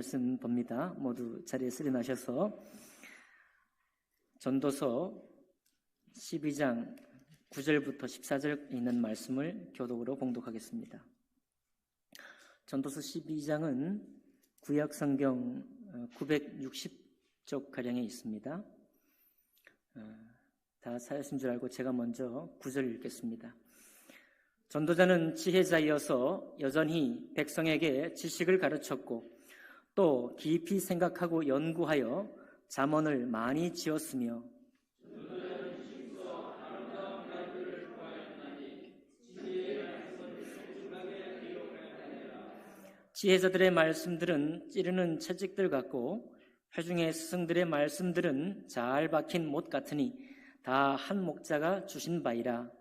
말씀 봅니다. 모두 자리에 일어나셔서 전도서 12장 9절부터 14절 있는 말씀을 교독으로 봉독하겠습니다. 전도서 12장은 구약 성경 960쪽 가량에 있습니다. 다 찾으신 줄 알고 제가 먼저 9절 읽겠습니다. 전도자는 지혜자이어서 여전히 백성에게 지식을 가르쳤고 또 깊이 생각하고 연구하여 잠언을 많이 지었으며 지혜자들의 말씀들은 찌르는 채찍들 같고 회중의 스승들의 말씀들은 잘 박힌 못 같으니 다 한 목자가 주신 바이라.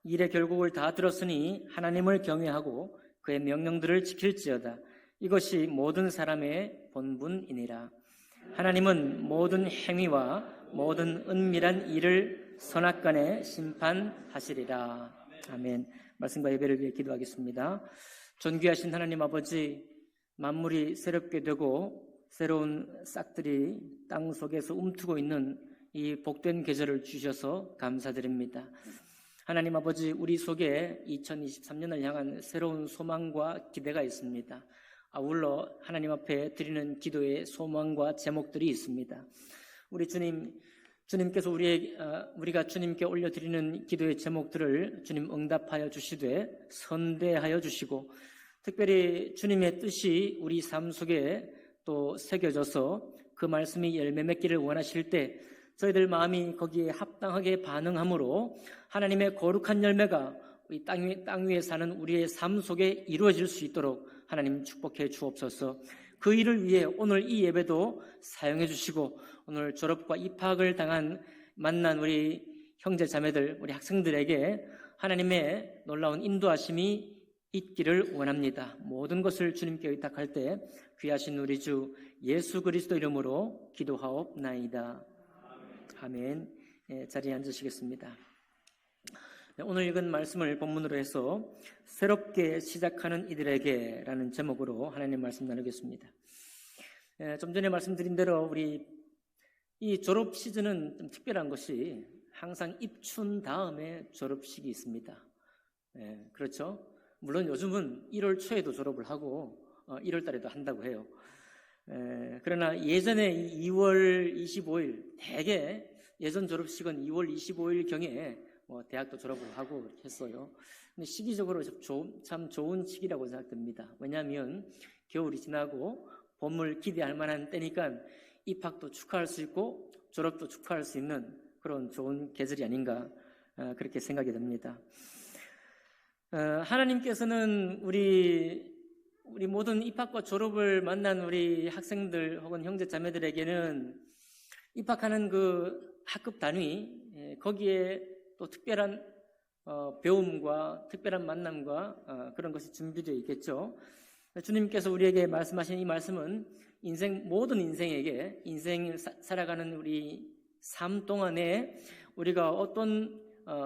일의 결국을 다 들었으니 하나님을 경외하고 그의 명령들을 지킬지어다. 이것이 모든 사람의 본분이니라. 하나님은 모든 행위와 모든 은밀한 일을 선악간에 심판하시리라. 아멘. 말씀과 예배를 위해 기도하겠습니다. 존귀하신 하나님 아버지, 만물이 새롭게 되고 새로운 싹들이 땅 속에서 움트고 있는 이 복된 계절을 주셔서 감사드립니다. 하나님 아버지, 우리 속에 2023년을 향한 새로운 소망과 기대가 있습니다. 아울러 하나님 앞에 드리는 기도의 소망과 제목들이 있습니다. 우리 주님께서 우리가 주님께 올려드리는 기도의 제목들을 주님 응답하여 주시되 선대하여 주시고, 특별히 주님의 뜻이 우리 삶 속에 또 새겨져서 그 말씀이 열매 맺기를 원하실 때 저희들 마음이 거기에 합당하게 반응함으로 하나님의 거룩한 열매가 이 땅 위에 사는 우리의 삶 속에 이루어질 수 있도록 하나님 축복해 주옵소서. 그 일을 위해 오늘 이 예배도 사용해 주시고, 오늘 졸업과 입학을 만난 우리 형제 자매들, 우리 학생들에게 하나님의 놀라운 인도하심이 있기를 원합니다. 모든 것을 주님께 의탁할 때 귀하신 우리 주 예수 그리스도 이름으로 기도하옵나이다. 아멘. 자리에 앉으시겠습니다. 오늘 읽은 말씀을 본문으로 해서 새롭게 시작하는 이들에게 라는 제목으로 하나님 말씀 나누겠습니다. 좀 전에 말씀드린 대로 우리 이 졸업 시즌은 좀 특별한 것이 항상 입춘 다음에 졸업식이 있습니다. 그렇죠? 물론 요즘은 1월 초에도 졸업을 하고 1월 달에도 한다고 해요. 그러나 예전에 2월 25일, 대개 예전 졸업식은 2월 25일경에 대학도 졸업을 하고 이렇게 했어요. 근데 시기적으로 참 좋은 시기라고 생각됩니다. 왜냐하면 겨울이 지나고 봄을 기대할 만한 때니까 입학도 축하할 수 있고 졸업도 축하할 수 있는 그런 좋은 계절이 아닌가 그렇게 생각이 됩니다. 하나님께서는 우리 모든 입학과 졸업을 만난 우리 학생들 혹은 형제 자매들에게는 입학하는 그 학급 단위, 거기에 또 특별한 배움과 특별한 만남과 그런 것이 준비되어 있겠죠. 주님께서 우리에게 말씀하신 이 말씀은 모든 인생에게 인생을 살아가는 우리 삶 동안에 우리가 어떤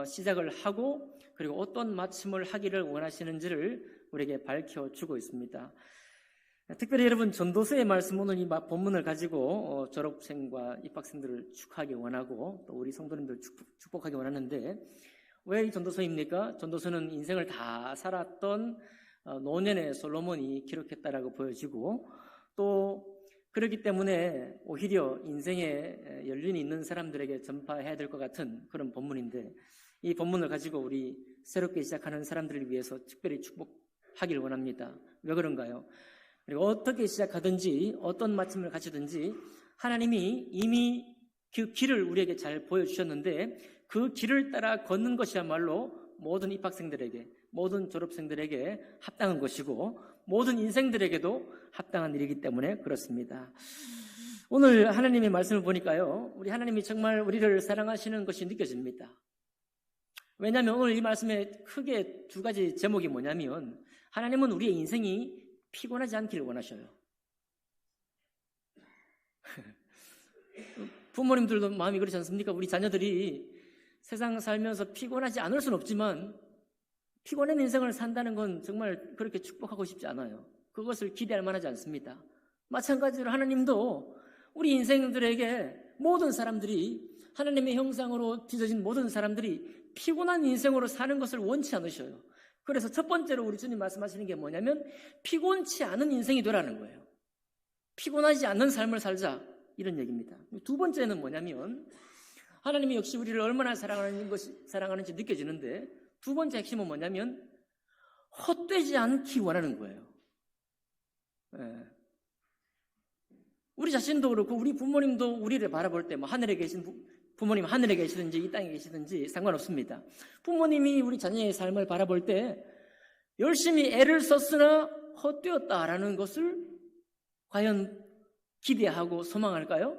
시작을 하고 그리고 어떤 마침을 하기를 원하시는지를 우리에게 밝혀주고 있습니다. 특별히 여러분, 전도서의 말씀, 오늘 이 본문을 가지고 졸업생과 입학생들을 축하하기 원하고 또 우리 성도님들 축복하기 원하는데, 왜 이 전도서입니까? 전도서는 인생을 다 살았던 노년의 솔로몬이 기록했다라고 보여지고, 또 그렇기 때문에 오히려 인생에 연륜이 있는 사람들에게 전파해야 될 것 같은 그런 본문인데, 이 본문을 가지고 우리 새롭게 시작하는 사람들을 위해서 특별히 축복하기를 원합니다. 왜 그런가요? 그리고 어떻게 시작하든지 어떤 마침을 가지든지 하나님이 이미 그 길을 우리에게 잘 보여주셨는데, 그 길을 따라 걷는 것이야말로 모든 입학생들에게, 모든 졸업생들에게 합당한 것이고 모든 인생들에게도 합당한 일이기 때문에 그렇습니다. 오늘 하나님의 말씀을 보니까요, 우리 하나님이 정말 우리를 사랑하시는 것이 느껴집니다. 왜냐하면 오늘 이 말씀에 크게 두 가지 제목이 뭐냐면, 하나님은 우리의 인생이 피곤하지 않기를 원하셔요. 부모님들도 마음이 그렇지 않습니까? 우리 자녀들이 세상 살면서 피곤하지 않을 수는 없지만 피곤한 인생을 산다는 건 정말 그렇게 축복하고 싶지 않아요. 그것을 기대할 만하지 않습니다. 마찬가지로 하나님도 우리 인생들에게 모든 사람들이 하나님의 형상으로 빚어진 모든 사람들이 피곤한 인생으로 사는 것을 원치 않으셔요. 그래서 첫 번째로 우리 주님 말씀하시는 게 뭐냐면 피곤치 않은 인생이 되라는 거예요. 피곤하지 않는 삶을 살자 이런 얘기입니다. 두 번째는 뭐냐면 하나님이 역시 우리를 얼마나 사랑하는지 느껴지는데 두 번째 핵심은 뭐냐면 헛되지 않기 원하는 거예요. 예. 우리 자신도 그렇고 우리 부모님도 우리를 바라볼 때 뭐 하늘에 계신 부모님 하늘에 계시든지 이 땅에 계시든지 상관없습니다. 부모님이 우리 자녀의 삶을 바라볼 때 열심히 애를 썼으나 헛되었다라는 것을 과연 기대하고 소망할까요?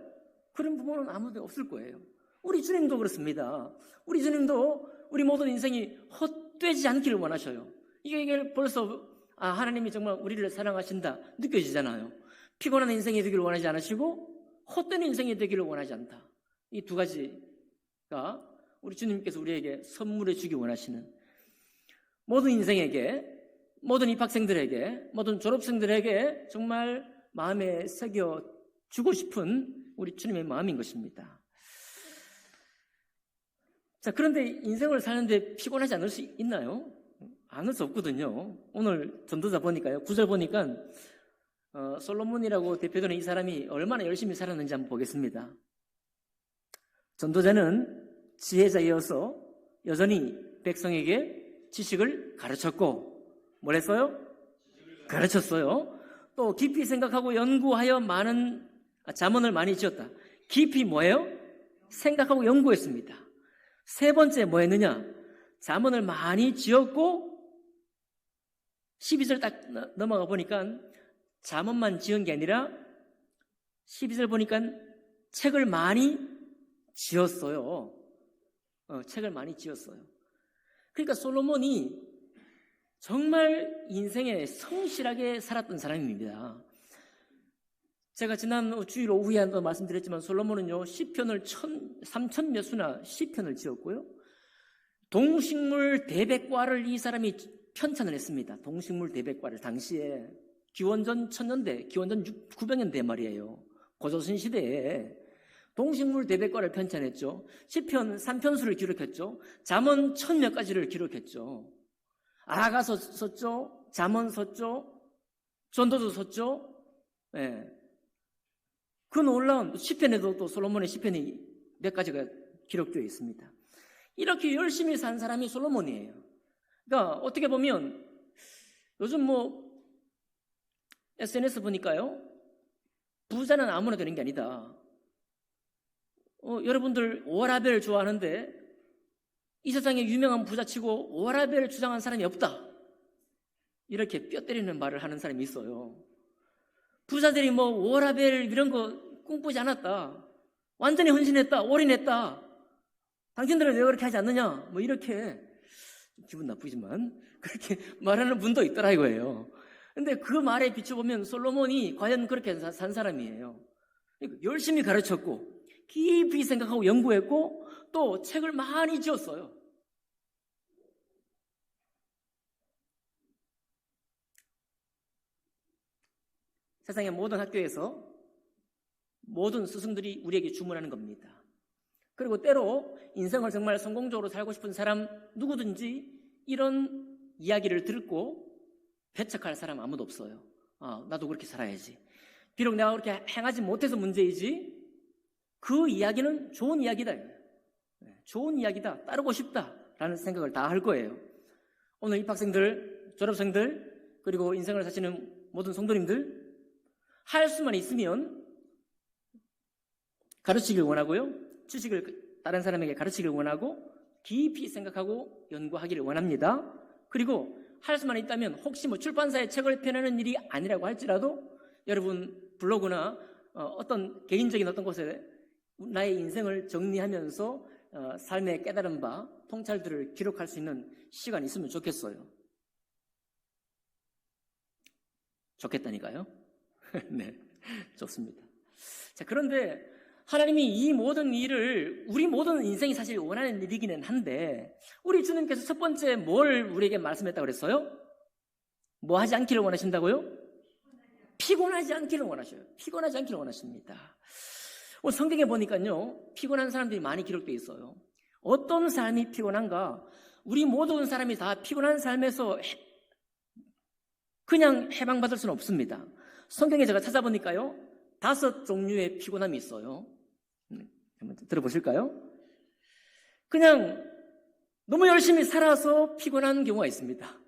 그런 부모는 아무도 없을 거예요. 우리 주님도 그렇습니다. 우리 주님도 우리 모든 인생이 헛되지 않기를 원하셔요. 이게 벌써 하나님이 정말 우리를 사랑하신다 느껴지잖아요. 피곤한 인생이 되기를 원하지 않으시고 헛된 인생이 되기를 원하지 않다. 이 두 가지가 우리 주님께서 우리에게 선물해 주기 원하시는 모든 인생에게, 모든 입학생들에게, 모든 졸업생들에게 정말 마음에 새겨 주고 싶은 우리 주님의 마음인 것입니다. 자, 그런데 인생을 사는데 피곤하지 않을 수 있나요? 않을 수 없거든요. 오늘 전도자 보니까요. 9절 보니까 솔로몬이라고 대표되는 이 사람이 얼마나 열심히 살았는지 한번 보겠습니다. 전도자는 지혜자이어서 여전히 백성에게 지식을 가르쳤고 뭘 했어요? 가르쳤어요. 또 깊이 생각하고 연구하여 많은 잠언을 많이 지었다. 깊이 뭐예요? 생각하고 연구했습니다. 세 번째 뭐 했느냐? 잠언을 많이 지었고 12절 딱 넘어가 보니까 잠언만 지은 게 아니라 12절 보니까 책을 많이 지었어요. 책을 많이 지었어요. 그러니까 솔로몬이 정말 인생에 성실하게 살았던 사람입니다. 제가 지난 주일 오후에 한번 말씀드렸지만 솔로몬은요 시편을 3천 몇 수나 시편을 지었고요. 동식물 대백과를 이 사람이 편찬을 했습니다. 동식물 대백과를 당시에 기원전 1000년대, 기원전 900년대 말이에요. 고조선 시대에 동식물 대백과를 편찬했죠. 시편 3편수를 기록했죠. 잠언 1000몇 가지를 기록했죠. 아가서 썼죠. 잠언 썼죠. 전도도 썼죠. 예. 그 놀라운 시편에도 또 솔로몬의 시편이 몇 가지가 기록되어 있습니다. 이렇게 열심히 산 사람이 솔로몬이에요. 그러니까 어떻게 보면 요즘 뭐 SNS 보니까요. 부자는 아무나 되는 게 아니다. 여러분들 워라벨 좋아하는데 이 세상에 유명한 부자치고 워라벨을 주장한 사람이 없다. 이렇게 뼈 때리는 말을 하는 사람이 있어요. 부자들이 뭐 워라벨 이런 거 꿈꾸지 않았다. 완전히 헌신했다. 올인했다. 당신들은 왜 그렇게 하지 않느냐. 뭐 이렇게 기분 나쁘지만 그렇게 말하는 분도 있더라 이거예요. 근데 그 말에 비춰보면 솔로몬이 과연 그렇게 산 사람이에요. 열심히 가르쳤고 깊이 생각하고 연구했고 또 책을 많이 지었어요. 세상의 모든 학교에서 모든 스승들이 우리에게 주문하는 겁니다. 그리고 때로 인생을 정말 성공적으로 살고 싶은 사람 누구든지 이런 이야기를 듣고 배척할 사람 아무도 없어요. 나도 그렇게 살아야지. 비록 내가 그렇게 행하지 못해서 문제이지 그 이야기는 좋은 이야기다. 좋은 이야기다. 따르고 싶다라는 생각을 다 할 거예요. 오늘 입학생들, 졸업생들 그리고 인생을 사시는 모든 성도님들 할 수만 있으면 가르치길 원하고요. 지식을 다른 사람에게 가르치길 원하고 깊이 생각하고 연구하기를 원합니다. 그리고 할 수만 있다면 혹시 뭐 출판사에 책을 펴내는 일이 아니라고 할지라도 여러분 블로그나 어떤 개인적인 어떤 곳에 나의 인생을 정리하면서 삶의 깨달은 바, 통찰들을 기록할 수 있는 시간이 있으면 좋겠어요. 좋겠다니까요. 네, 좋습니다. 자, 그런데 하나님이 이 모든 일을 우리 모든 인생이 사실 원하는 일이기는 한데 우리 주님께서 첫 번째 뭘 우리에게 말씀했다고 그랬어요? 뭐 하지 않기를 원하신다고요? 피곤하지 않기를 원하셔요. 피곤하지 않기를 원하십니다. 오늘 성경에 보니까요, 피곤한 사람들이 많이 기록되어 있어요. 어떤 삶이 피곤한가? 우리 모든 사람이 다 피곤한 삶에서 그냥 해방받을 수는 없습니다. 성경에 제가 찾아보니까요, 5 종류의 피곤함이 있어요. 한번 들어보실까요? 그냥 너무 열심히 살아서 피곤한 경우가 있습니다.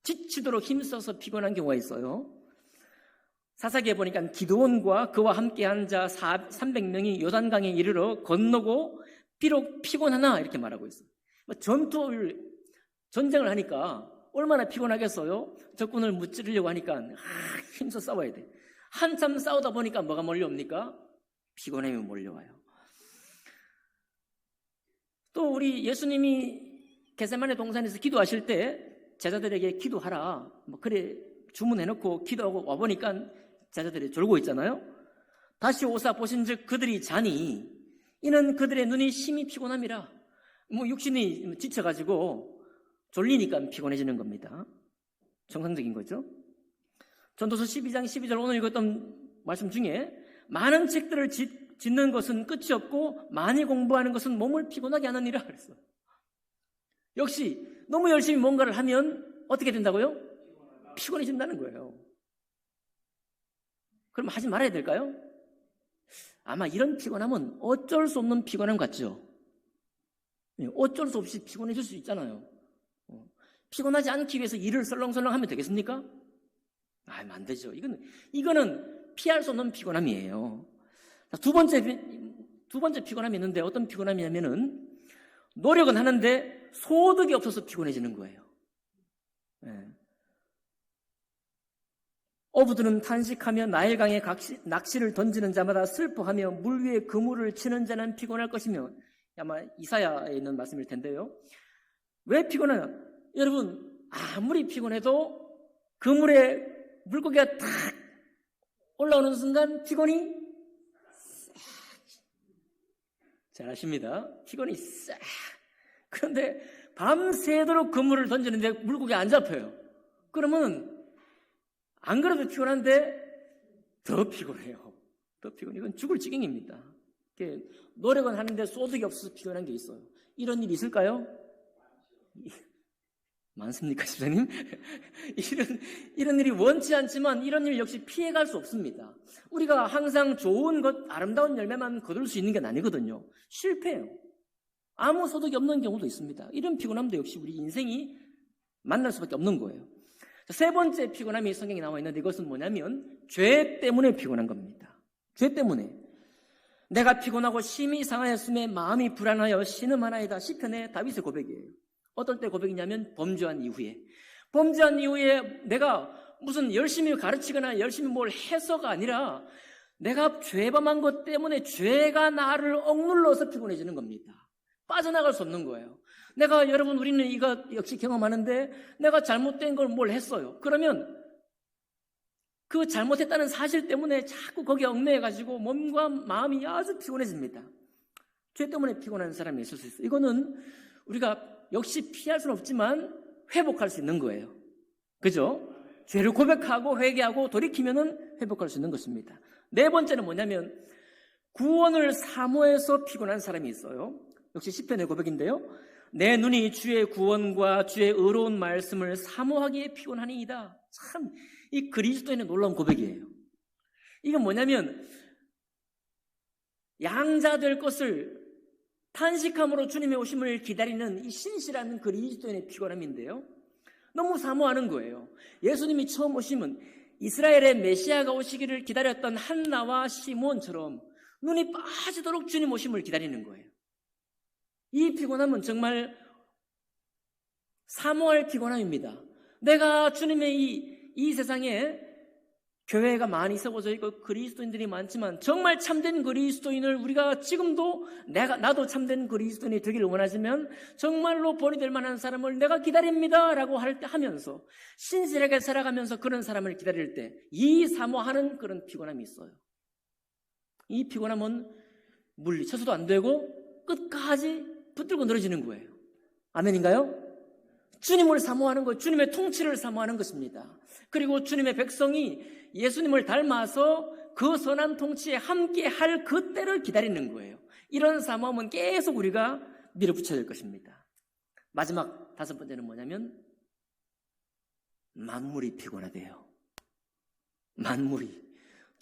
지치도록 힘써서 피곤한 경우가 있어요. 사사기에 보니까 기드온과 그와 함께한 자 300명이 요단강에 이르러 건너고 비록 피곤하나 이렇게 말하고 있어요. 전쟁을 하니까 얼마나 피곤하겠어요? 적군을 무찌르려고 하니까 힘써 싸워야 돼. 한참 싸우다 보니까 뭐가 몰려옵니까? 피곤함이 몰려와요. 또 우리 예수님이 겟세마네 동산에서 기도하실 때 제자들에게 기도하라 그래 주문해놓고 기도하고 와보니까 제자들이 졸고 있잖아요. 다시 오사 보신즉 그들이 자니 이는 그들의 눈이 심히 피곤함이라. 육신이 지쳐가지고 졸리니까 피곤해지는 겁니다. 정상적인 거죠. 전도서 12장 12절 오늘 읽었던 말씀 중에 많은 책들을 짓는 것은 끝이 없고 많이 공부하는 것은 몸을 피곤하게 하는 일이라 그랬어요. 역시 너무 열심히 뭔가를 하면 어떻게 된다고요? 피곤해진다는 거예요. 그럼 하지 말아야 될까요? 아마 이런 피곤함은 어쩔 수 없는 피곤함 같죠? 어쩔 수 없이 피곤해질 수 있잖아요. 피곤하지 않기 위해서 일을 설렁설렁 하면 되겠습니까? 안 되죠. 이거는 피할 수 없는 피곤함이에요. 두 번째 피곤함이 있는데 어떤 피곤함이냐면은 노력은 하는데 소득이 없어서 피곤해지는 거예요. 어부들은 탄식하며 나일강에 낚시를 던지는 자마다 슬퍼하며 물 위에 그물을 치는 자는 피곤할 것이며, 아마 이사야에 있는 말씀일 텐데요. 왜 피곤해요? 여러분, 아무리 피곤해도 그물에 물고기가 탁 올라오는 순간 피곤이 잘 아십니다. 피곤이 싹. 그런데 밤새도록 그물을 던지는데 물고기 안 잡혀요. 그러면 안 그래도 피곤한데 더 피곤해요. 더 피곤해. 이건 죽을 지경입니다. 노력은 하는데 소득이 없어서 피곤한 게 있어요. 이런 일이 있을까요? 많습니까, 집사님? 이런 일이 원치 않지만 이런 일 역시 피해갈 수 없습니다. 우리가 항상 좋은 것, 아름다운 열매만 거둘 수 있는 게 아니거든요. 실패해요. 아무 소득이 없는 경우도 있습니다. 이런 피곤함도 역시 우리 인생이 만날 수밖에 없는 거예요. 세 번째 피곤함이 성경에 나와 있는데 이것은 뭐냐면 죄 때문에 피곤한 겁니다. 죄 때문에. 내가 피곤하고 심히 상하였음에 마음이 불안하여 신음하나이다. 시편의 다윗의 고백이에요. 어떨 때 고백이냐면 범죄한 이후에. 범죄한 이후에 내가 무슨 열심히 가르치거나 열심히 뭘 해서가 아니라 내가 죄범한 것 때문에 죄가 나를 억눌러서 피곤해지는 겁니다. 빠져나갈 수 없는 거예요. 여러분 우리는 이거 역시 경험하는데 내가 잘못된 걸 뭘 했어요. 그러면 그 잘못했다는 사실 때문에 자꾸 거기에 얽매여가지고 몸과 마음이 아주 피곤해집니다. 죄 때문에 피곤한 사람이 있을 수 있어요. 이거는 우리가 역시 피할 수는 없지만 회복할 수 있는 거예요. 그죠? 죄를 고백하고 회개하고 돌이키면은 회복할 수 있는 것입니다. 네 번째는 뭐냐면 구원을 사모해서 피곤한 사람이 있어요. 역시 시편의 고백인데요. 내 눈이 주의 구원과 주의 의로운 말씀을 사모하기에 피곤하니이다. 참, 이 그리스도인의 놀라운 고백이에요. 이건 뭐냐면 양자 될 것을 탄식함으로 주님의 오심을 기다리는 이 신실한 그리스도인의 피곤함인데요. 너무 사모하는 거예요. 예수님이 처음 오시면 이스라엘의 메시아가 오시기를 기다렸던 한나와 시몬처럼 눈이 빠지도록 주님 오심을 기다리는 거예요. 이 피곤함은 정말 사모할 피곤함입니다. 내가 주님의 이 세상에 교회가 많이 세워져 있고 그리스도인들이 많지만 정말 참된 그리스도인을 우리가 지금도 나도 참된 그리스도인이 되기를 원하시면 정말로 본이 될 만한 사람을 내가 기다립니다 라고 하면서 신실하게 살아가면서 그런 사람을 기다릴 때 이 사모하는 그런 피곤함이 있어요. 이 피곤함은 물리쳐서도 안 되고 끝까지 붙들고 늘어지는 거예요. 아멘인가요? 주님을 사모하는 것, 주님의 통치를 사모하는 것입니다. 그리고 주님의 백성이 예수님을 닮아서 그 선한 통치에 함께 할 그때를 기다리는 거예요. 이런 사모함은 계속 우리가 밀어붙여야 될 것입니다. 마지막 5번째는 뭐냐면 만물이 피곤하대요. 만물이.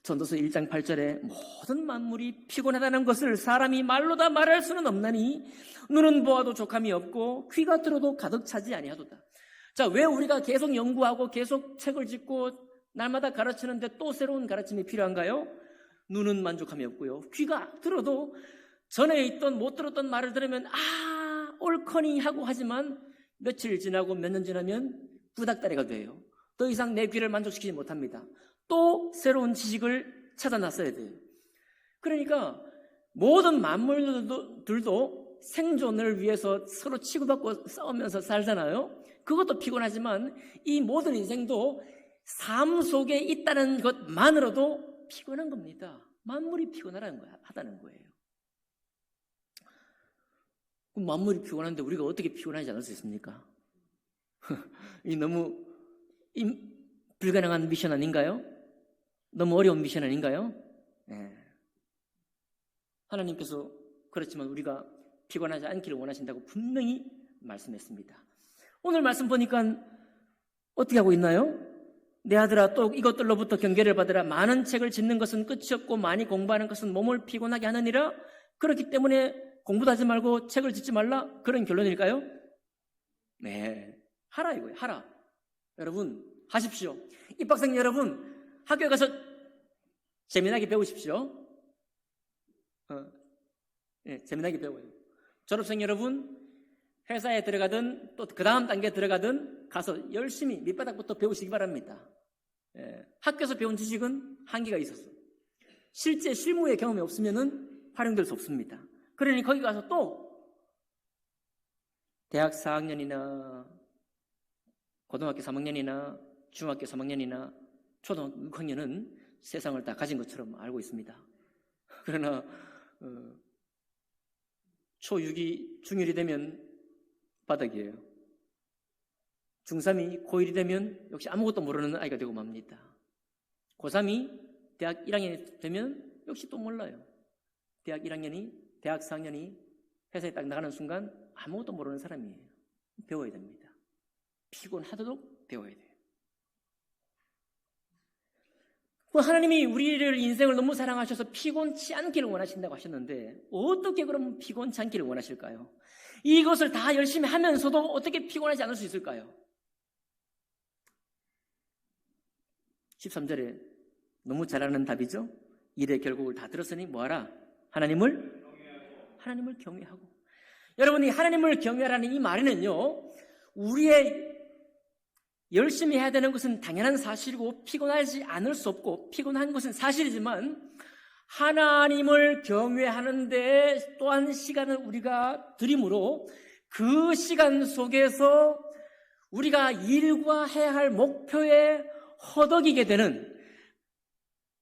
전도서 1장 8절에 모든 만물이 피곤하다는 것을 사람이 말로 다 말할 수는 없나니 눈은 보아도 족함이 없고 귀가 들어도 가득 차지 아니하도다. 자, 왜 우리가 계속 연구하고 계속 책을 짓고 날마다 가르치는데 또 새로운 가르침이 필요한가요? 눈은 만족함이 없고요. 귀가 들어도 전에 있던 못 들었던 말을 들으면 옳거니 하고 하지만 며칠 지나고 몇 년 지나면 구닥다리가 돼요. 더 이상 내 귀를 만족시키지 못합니다. 또 새로운 지식을 찾아 나서야 돼요. 그러니까 모든 만물들도 생존을 위해서 서로 치고받고 싸우면서 살잖아요. 그것도 피곤하지만 이 모든 인생도 삶 속에 있다는 것만으로도 피곤한 겁니다. 만물이 하다는 거예요. 그럼 만물이 피곤한데 우리가 어떻게 피곤하지 않을 수 있습니까? 이 너무 불가능한 미션 아닌가요? 너무 어려운 미션 아닌가요? 네. 하나님께서 그렇지만 우리가 피곤하지 않기를 원하신다고 분명히 말씀했습니다. 오늘 말씀 보니까 어떻게 하고 있나요? 내 아들아 또 이것들로부터 경계를 받으라. 많은 책을 짓는 것은 끝이 없고 많이 공부하는 것은 몸을 피곤하게 하느니라. 그렇기 때문에 공부도 하지 말고 책을 짓지 말라. 그런 결론일까요? 네, 하라 이거예요. 하라. 여러분 하십시오. 입학생 여러분 학교에 가서 재미나게 배우십시오. 재미나게 배워요. 졸업생 여러분 회사에 들어가든 또 그 다음 단계에 들어가든 가서 열심히 밑바닥부터 배우시기 바랍니다. 학교에서 배운 지식은 한계가 있었어요. 실제 실무의 경험이 없으면 활용될 수 없습니다. 그러니 거기 가서 또 대학 4학년이나 고등학교 3학년이나 중학교 3학년이나 초등학교 6학년은 세상을 다 가진 것처럼 알고 있습니다. 그러나 초6이 중1이 되면 바닥이에요. 중3이 고1이 되면 역시 아무것도 모르는 아이가 되고 맙니다. 고3이 대학 1학년이 되면 역시 또 몰라요. 대학 1학년이, 대학 4학년이 회사에 딱 나가는 순간 아무것도 모르는 사람이에요. 배워야 됩니다. 피곤하도록 배워야 돼요. 하나님이 우리를 인생을 너무 사랑하셔서 피곤치 않기를 원하신다고 하셨는데 어떻게 그럼 피곤치 않기를 원하실까요? 이것을 다 열심히 하면서도 어떻게 피곤하지 않을 수 있을까요? 13절에 너무 잘 아는 답이죠. 일의 결국을 다 들었으니 뭐하라? 하나님을 경외하고. 여러분이 하나님을 경외하라는 이 말에는요, 우리의 열심히 해야 되는 것은 당연한 사실이고 피곤하지 않을 수 없고 피곤한 것은 사실이지만 하나님을 경외하는데 또한 시간을 우리가 들이므로 그 시간 속에서 우리가 일과해야 할 목표에 허덕이게 되는,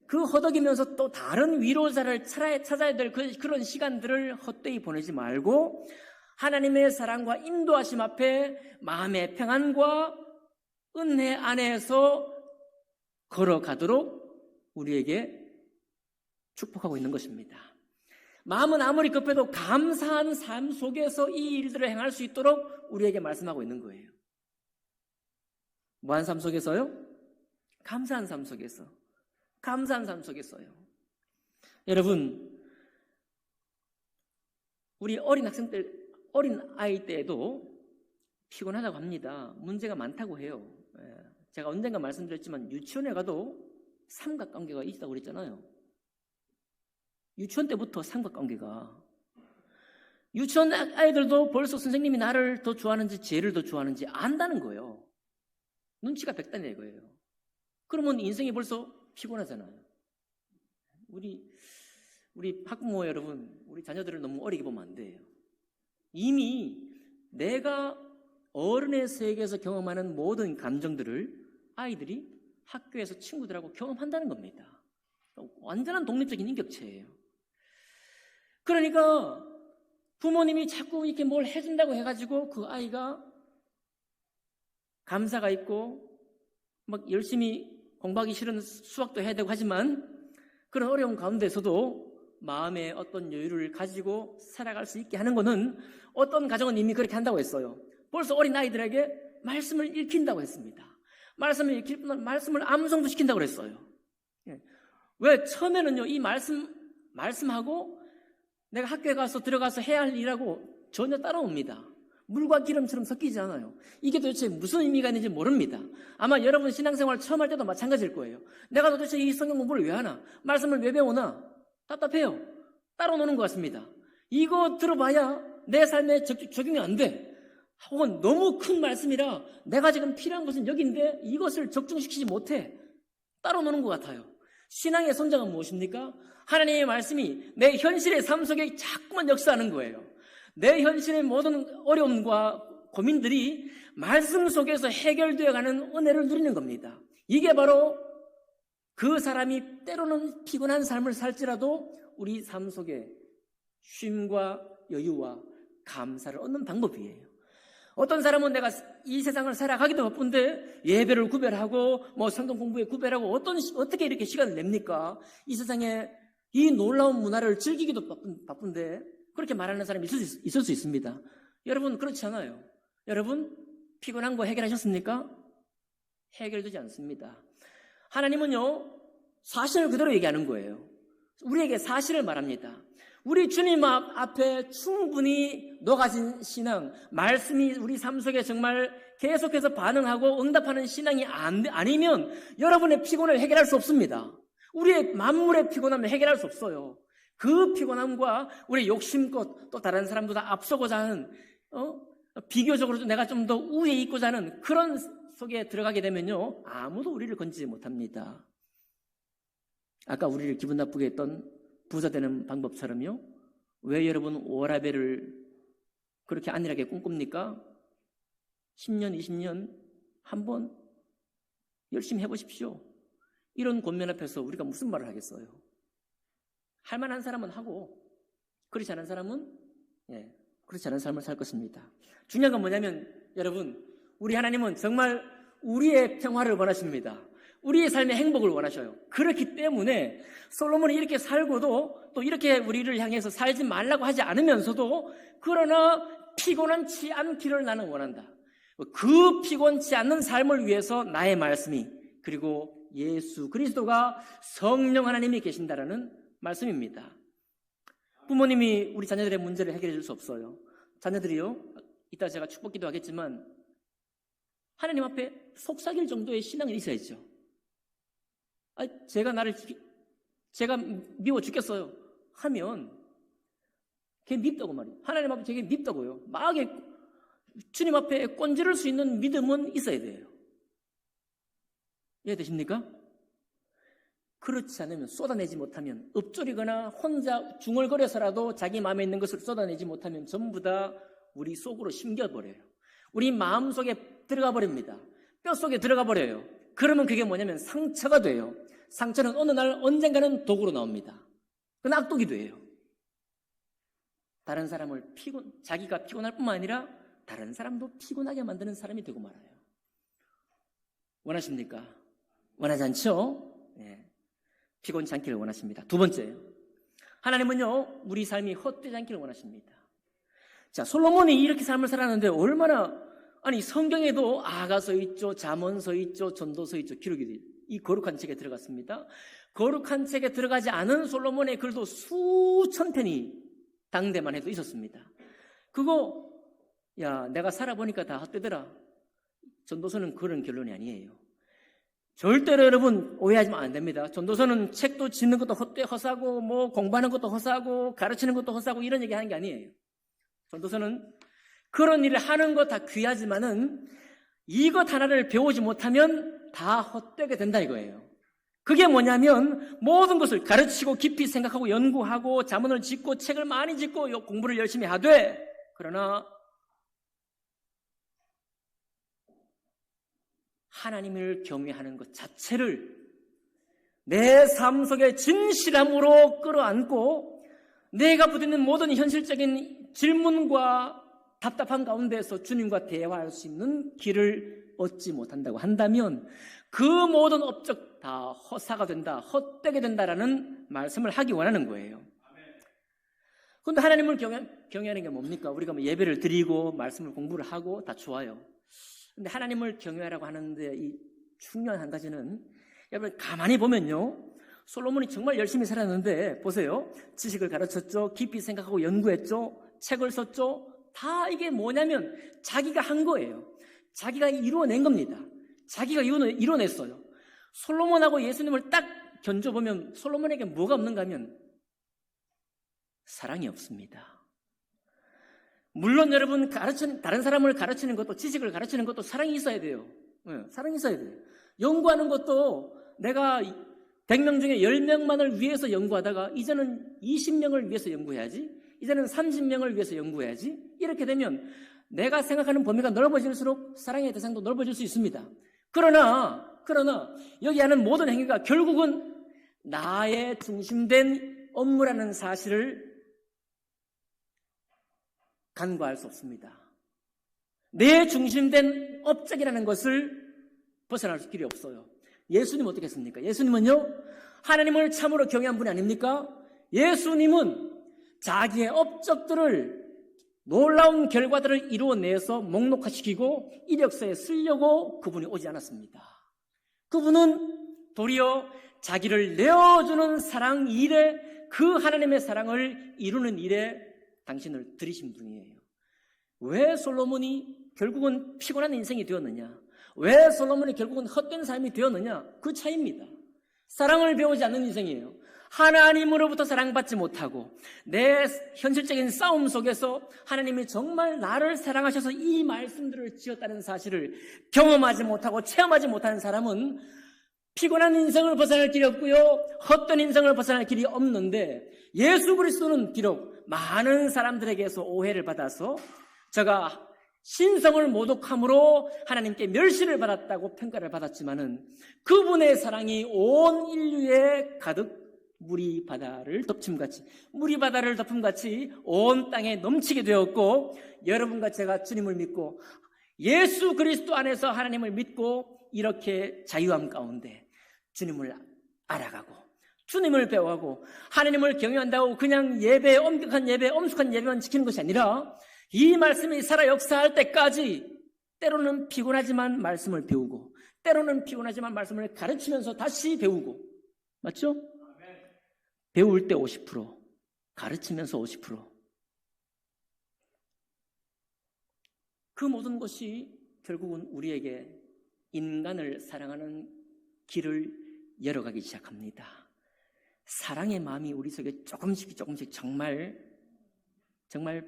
그 허덕이면서 또 다른 위로자를 찾아야 될 그런 시간들을 헛되이 보내지 말고 하나님의 사랑과 인도하심 앞에 마음의 평안과 은혜 안에서 걸어가도록 우리에게 축복하고 있는 것입니다. 마음은 아무리 급해도 감사한 삶 속에서 이 일들을 행할 수 있도록 우리에게 말씀하고 있는 거예요. 뭐한 삶 속에서요? 감사한 삶 속에서. 감사한 삶 속에서요. 여러분, 우리 어린 아이 때에도 피곤하다고 합니다. 문제가 많다고 해요. 제가 언젠가 말씀드렸지만 유치원에 가도 삼각관계가 있다고 그랬잖아요. 유치원 때부터 삼각관계가. 유치원 아이들도 벌써 선생님이 나를 더 좋아하는지 쟤를 더 좋아하는지 안다는 거예요. 눈치가 백단이에요, 이거예요. 그러면 인생이 벌써 피곤하잖아요. 우리 학부모 여러분, 우리 자녀들을 너무 어리게 보면 안 돼요. 이미 내가 어른의 세계에서 경험하는 모든 감정들을 아이들이 학교에서 친구들하고 경험한다는 겁니다. 완전한 독립적인 인격체예요. 그러니까 부모님이 자꾸 이렇게 뭘 해준다고 해가지고 그 아이가 감사가 있고 막 열심히 공부하기 싫은 수학도 해야 되고 하지만 그런 어려운 가운데서도 마음의 어떤 여유를 가지고 살아갈 수 있게 하는 것은 어떤 가정은 이미 그렇게 한다고 했어요. 벌써 어린 아이들에게 말씀을 읽힌다고 했습니다. 말씀을 읽힐 뿐만 말씀을 암송도 시킨다고 그랬어요. 왜? 처음에는요, 이 말씀하고 내가 학교에 가서 들어가서 해야 할 일하고 전혀 따라옵니다. 물과 기름처럼 섞이지 않아요. 이게 도대체 무슨 의미가 있는지 모릅니다. 아마 여러분 신앙생활 처음 할 때도 마찬가지일 거예요. 내가 도대체 이 성경 공부를 왜 하나? 말씀을 왜 배우나? 답답해요. 따로 노는 것 같습니다. 이거 들어봐야 내 삶에 적용이 안 돼. 혹은 너무 큰 말씀이라 내가 지금 필요한 것은 여기인데 이것을 적중시키지 못해. 따로 노는 것 같아요. 신앙의 성장은 무엇입니까? 하나님의 말씀이 내 현실의 삶 속에 자꾸만 역사하는 거예요. 내 현실의 모든 어려움과 고민들이 말씀 속에서 해결되어가는 은혜를 누리는 겁니다. 이게 바로 그 사람이 때로는 피곤한 삶을 살지라도 우리 삶 속에 쉼과 여유와 감사를 얻는 방법이에요. 어떤 사람은 내가 이 세상을 살아가기도 바쁜데 예배를 구별하고 성경 공부에 구별하고 어떻게 이렇게 시간을 냅니까? 이 세상에 이 놀라운 문화를 즐기기도 바쁜데 그렇게 말하는 사람이 있을 수 있습니다. 여러분 그렇지 않아요. 여러분 피곤한 거 해결하셨습니까? 해결되지 않습니다. 하나님은요 사실을 그대로 얘기하는 거예요. 우리에게 사실을 말합니다. 우리 주님 앞에 충분히 녹아진 신앙, 말씀이 우리 삶 속에 정말 계속해서 반응하고 응답하는 신앙이 아니면 여러분의 피곤을 해결할 수 없습니다. 우리의 만물의 피곤함을 해결할 수 없어요. 그 피곤함과 우리 욕심껏 또 다른 사람보다 앞서고자 하는 비교적으로 내가 좀 더 우위에 있고자 하는 그런 속에 들어가게 되면요 아무도 우리를 건지지 못합니다. 아까 우리를 기분 나쁘게 했던 부자 되는 방법처럼요. 왜 여러분 워라밸을 그렇게 안일하게 꿈꿉니까? 10년, 20년 한번 열심히 해보십시오. 이런 권면 앞에서 우리가 무슨 말을 하겠어요? 할 만한 사람은 하고 그렇지 않은 사람은 그렇지 않은 삶을 살 것입니다. 중요한 건 뭐냐면 여러분 우리 하나님은 정말 우리의 평화를 원하십니다. 우리의 삶의 행복을 원하셔요. 그렇기 때문에 솔로몬이 이렇게 살고도 또 이렇게 우리를 향해서 살지 말라고 하지 않으면서도 그러나 피곤하지 않기를 나는 원한다. 그 피곤치 않는 삶을 위해서 나의 말씀이 그리고 예수 그리스도가 성령 하나님이 계신다라는 말씀입니다. 부모님이 우리 자녀들의 문제를 해결해 줄 수 없어요. 자녀들이요 이따 제가 축복기도 하겠지만 하나님 앞에 속삭일 정도의 신앙이 있어야죠. 제가 미워 죽겠어요 하면 걔 밉다고 말이에요. 하나님 앞에 되게 밉다고요. 막 주님 앞에 꼰지를 수 있는 믿음은 있어야 돼요. 이해되십니까? 그렇지 않으면 쏟아내지 못하면 읊조리거나 혼자 중얼거려서라도 자기 마음에 있는 것을 쏟아내지 못하면 전부 다 우리 속으로 심겨버려요. 우리 마음속에 들어가 버립니다. 뼛속에 들어가 버려요. 그러면 그게 뭐냐면 상처가 돼요. 상처는 어느 날 언젠가는 독으로 나옵니다. 그건 악독이 돼요. 다른 사람을 자기가 피곤할 뿐만 아니라 다른 사람도 피곤하게 만드는 사람이 되고 말아요. 원하십니까? 원하지 않죠? 피곤치 않기를 원하십니다. 두 번째요. 하나님은요, 우리 삶이 헛되지 않기를 원하십니다. 자, 솔로몬이 이렇게 삶을 살았는데 얼마나, 성경에도 아가서 있죠, 잠언서 있죠, 전도서 있죠, 기록이 이 거룩한 책에 들어갔습니다. 거룩한 책에 들어가지 않은 솔로몬의 글도 수천 편이 당대만 해도 있었습니다. 그거, 내가 살아보니까 다 헛되더라. 전도서는 그런 결론이 아니에요. 절대로 여러분 오해하시면 안 됩니다. 전도서는 책도 짓는 것도 허사고 공부하는 것도 허사고 가르치는 것도 허사고 이런 얘기 하는 게 아니에요. 전도서는 그런 일을 하는 거 다 귀하지만은 이것 하나를 배우지 못하면 다 헛되게 된다 이거예요. 그게 뭐냐면 모든 것을 가르치고 깊이 생각하고 연구하고 자문을 짓고 책을 많이 짓고 공부를 열심히 하되 그러나 하나님을 경외하는 것 자체를 내 삶 속에 진실함으로 끌어안고 내가 부딪는 모든 현실적인 질문과 답답한 가운데에서 주님과 대화할 수 있는 길을 얻지 못한다고 한다면 그 모든 업적 다 허사가 된다, 헛되게 된다라는 말씀을 하기 원하는 거예요. 그런데 하나님을 경외하는 게 뭡니까? 우리가 뭐 예배를 드리고 말씀을 공부를 하고 다 좋아요. 근데 하나님을 경외하라고 하는데 이 중요한 한 가지는, 여러분 가만히 보면요, 솔로몬이 정말 열심히 살았는데 보세요. 지식을 가르쳤죠. 깊이 생각하고 연구했죠. 책을 썼죠. 다 이게 뭐냐면 자기가 한 거예요. 자기가 이루어낸 겁니다. 자기가 이루어냈어요. 솔로몬하고 예수님을 딱 견줘보면 솔로몬에게 뭐가 없는가 하면 사랑이 없습니다. 물론 여러분 다른 사람을 가르치는 것도, 지식을 가르치는 것도 사랑이 있어야 돼요. 사랑이 있어야 돼요. 연구하는 것도 내가 100명 중에 10명만을 위해서 연구하다가 이제는 20명을 위해서 연구해야지, 이제는 30명을 위해서 연구해야지, 이렇게 되면 내가 생각하는 범위가 넓어질수록 사랑의 대상도 넓어질 수 있습니다. 그러나 여기 하는 모든 행위가 결국은 나의 중심된 업무라는 사실을 간과할 수 없습니다. 내 중심된 업적이라는 것을 벗어날 길이 없어요. 예수님은 어떻게 했습니까? 예수님은요, 하나님을 참으로 경외한 분이 아닙니까? 예수님은 자기의 업적들을, 놀라운 결과들을 이루어내서 목록화시키고 이력서에 쓰려고 그분이 오지 않았습니다. 그분은 도리어 자기를 내어주는 사랑 일에, 그 하나님의 사랑을 이루는 일에 당신을 들이신 분이에요. 왜 솔로몬이 결국은 피곤한 인생이 되었느냐? 왜 솔로몬이 결국은 헛된 삶이 되었느냐? 그 차이입니다. 사랑을 배우지 않는 인생이에요. 하나님으로부터 사랑받지 못하고 내 현실적인 싸움 속에서 하나님이 정말 나를 사랑하셔서 이 말씀들을 지었다는 사실을 경험하지 못하고 체험하지 못하는 사람은 피곤한 인생을 벗어날 길이 없고요, 헛된 인생을 벗어날 길이 없는데, 예수 그리스도는 비록 많은 사람들에게서 오해를 받아서 저가 신성을 모독함으로 하나님께 멸시를 받았다고 평가를 받았지만은 그분의 사랑이 온 인류에 가득 물이 바다를 덮음같이 온 땅에 넘치게 되었고, 여러분과 제가 주님을 믿고 예수 그리스도 안에서 하나님을 믿고 이렇게 자유함 가운데 주님을 알아가고 주님을 배워가고 하나님을 경외한다고 그냥 예배, 엄격한 예배, 엄숙한 예배만 지키는 것이 아니라 이 말씀이 살아 역사할 때까지 때로는 피곤하지만 말씀을 배우고, 때로는 피곤하지만 말씀을 가르치면서 다시 배우고, 맞죠? 배울 때 50%, 가르치면서 50%. 그 모든 것이 결국은 우리에게 인간을 사랑하는 길을 열어가기 시작합니다. 사랑의 마음이 우리 속에 조금씩 정말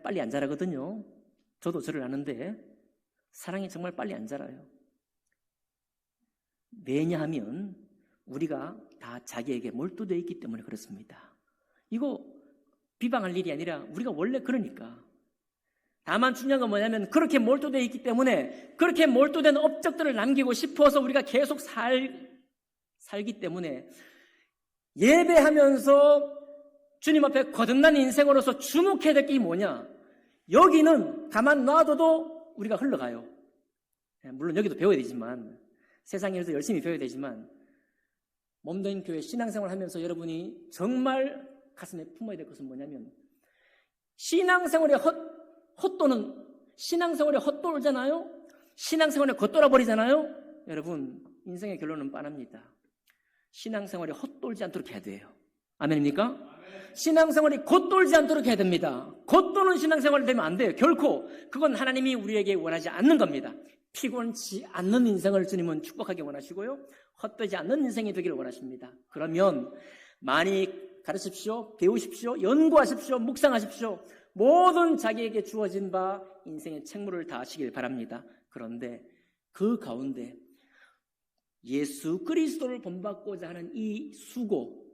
빨리 안 자라거든요. 저도 저를 아는데 사랑이 정말 빨리 안 자라요. 왜냐하면 우리가 다 자기에게 몰두되어 있기 때문에 그렇습니다. 이거 비방할 일이 아니라 우리가 원래 그러니까. 다만 중요한 건 뭐냐면 그렇게 몰두되어 있기 때문에, 그렇게 몰두된 업적들을 남기고 싶어서 우리가 계속 살기 때문에 예배하면서 주님 앞에 거듭난 인생으로서 주목해야 될 게 뭐냐? 여기는 가만 놔둬도 우리가 흘러가요. 물론 여기도 배워야 되지만, 세상에서 열심히 배워야 되지만, 몸된 교회 신앙생활 하면서 여러분이 정말 가슴에 품어야 될 것은 뭐냐면, 신앙생활의 헛도는 신앙생활에 헛돌잖아요. 신앙생활에 겉돌아 버리잖아요. 여러분, 인생의 결론은 뻔합니다. 신앙생활에 헛돌지 않도록 해야 돼요. 아멘입니까? 신앙생활이 겉돌지 않도록 해야 됩니다. 겉도는 신앙생활이 되면 안 돼요. 결코. 그건 하나님이 우리에게 원하지 않는 겁니다. 피곤치 않는 인생을 주님은 축복하기 원하시고요, 헛되지 않는 인생이 되기를 원하십니다. 그러면 많이 가르치십시오, 배우십시오, 연구하십시오, 묵상하십시오. 모든 자기에게 주어진 바 인생의 책무를 다하시길 바랍니다. 그런데 그 가운데 예수 그리스도를 본받고자 하는 이 수고,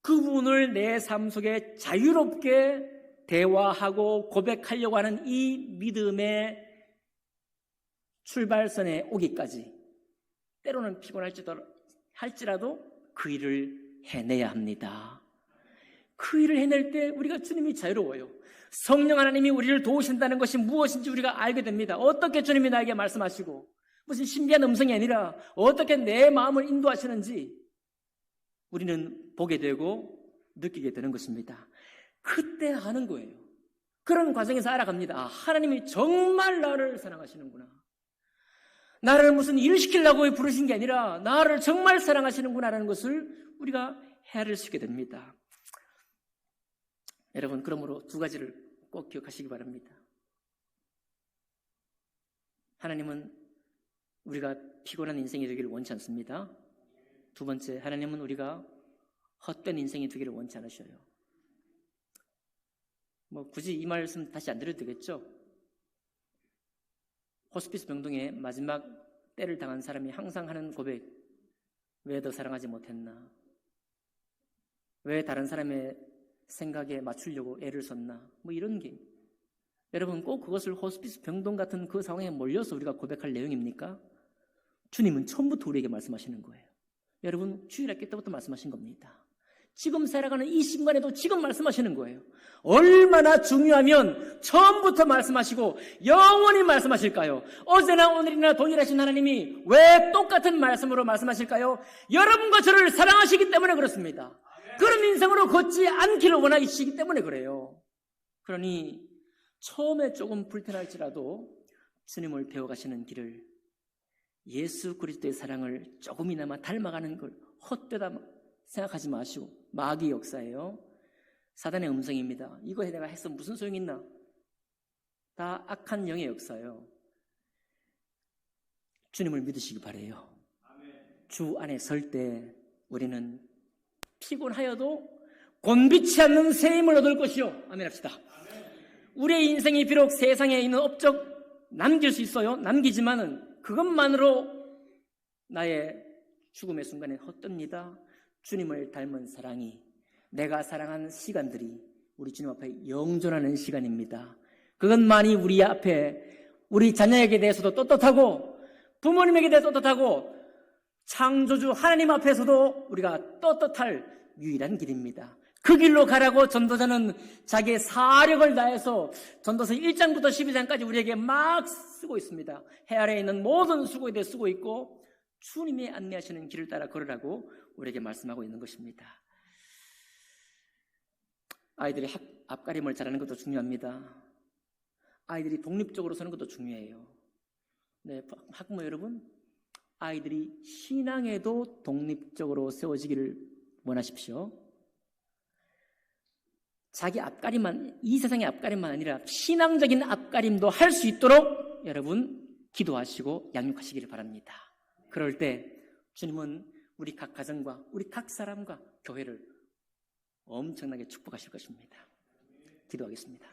그분을 내 삶 속에 자유롭게 대화하고 고백하려고 하는 이 믿음의 출발선에 오기까지 때로는 피곤할지라도 그 일을 해내야 합니다. 그 일을 해낼 때 우리가 주님이 자유로워요. 성령 하나님이 우리를 도우신다는 것이 무엇인지 우리가 알게 됩니다. 어떻게 주님이 나에게 말씀하시고 무슨 신비한 음성이 아니라 어떻게 내 마음을 인도하시는지 우리는 보게 되고 느끼게 되는 것입니다. 그때 아는 거예요. 그런 과정에서 알아갑니다. 아, 하나님이 정말 나를 사랑하시는구나. 나를 무슨 일 시키려고 부르신 게 아니라 나를 정말 사랑하시는구나라는 것을 우리가 헤아릴 수 있게 됩니다. 여러분, 그러므로 두 가지를 꼭 기억하시기 바랍니다. 하나님은 우리가 피곤한 인생이 되기를 원치 않습니다. 두 번째, 하나님은 우리가 헛된 인생이 되기를 원치 않으셔요. 굳이 이 말씀 다시 안 드려도 되겠죠? 호스피스 병동에 마지막 때를 당한 사람이 항상 하는 고백, 왜 더 사랑하지 못했나? 왜 다른 사람의 생각에 맞추려고 애를 썼나? 이런 게. 여러분, 꼭 그것을 호스피스 병동 같은 그 상황에 몰려서 우리가 고백할 내용입니까? 주님은 처음부터 우리에게 말씀하시는 거예요. 여러분, 주일학교 때부터 말씀하신 겁니다. 지금 살아가는 이 순간에도 지금 말씀하시는 거예요. 얼마나 중요하면 처음부터 말씀하시고 영원히 말씀하실까요? 어제나 오늘이나 동일하신 하나님이 왜 똑같은 말씀으로 말씀하실까요? 여러분과 저를 사랑하시기 때문에 그렇습니다. 그런 인생으로 걷지 않기를 원하시기 때문에 그래요. 그러니 처음에 조금 불편할지라도 주님을 배워가시는 길을, 예수 그리스도의 사랑을 조금이나마 닮아가는 걸 헛되다 생각하지 마시고, 마귀의 역사예요. 사단의 음성입니다. 이거 내가 해서 무슨 소용이 있나? 다 악한 영의 역사예요. 주님을 믿으시기 바라요. 주 안에 설 때 우리는 피곤하여도 곤비치 않는 새 힘을 얻을 것이요. 아멘 합시다. 우리의 인생이 비록 세상에 있는 업적 남길 수 있어요. 남기지만은 그것만으로 나의 죽음의 순간에 헛됩니다. 주님을 닮은 사랑이, 내가 사랑한 시간들이 우리 주님 앞에 영존하는 시간입니다. 그것만이 우리 앞에, 우리 자녀에게 대해서도 떳떳하고 부모님에게 대해서 떳떳하고 창조주 하나님 앞에서도 우리가 떳떳할 유일한 길입니다. 그 길로 가라고 전도자는 자기의 사력을 다해서 전도서 1장부터 12장까지 우리에게 막 쓰고 있습니다. 해 아래에 있는 모든 수고에 대해 쓰고 있고 주님이 안내하시는 길을 따라 걸으라고 우리에게 말씀하고 있는 것입니다. 아이들이 앞가림을 잘하는 것도 중요합니다. 아이들이 독립적으로 서는 것도 중요해요. 네, 학부모 여러분, 아이들이 신앙에도 독립적으로 세워지기를 원하십시오. 자기 앞가림만, 이 세상의 앞가림만 아니라 신앙적인 앞가림도 할 수 있도록 여러분 기도하시고 양육하시기를 바랍니다. 그럴 때 주님은 우리 각 가정과 우리 각 사람과 교회를 엄청나게 축복하실 것입니다. 기도하겠습니다.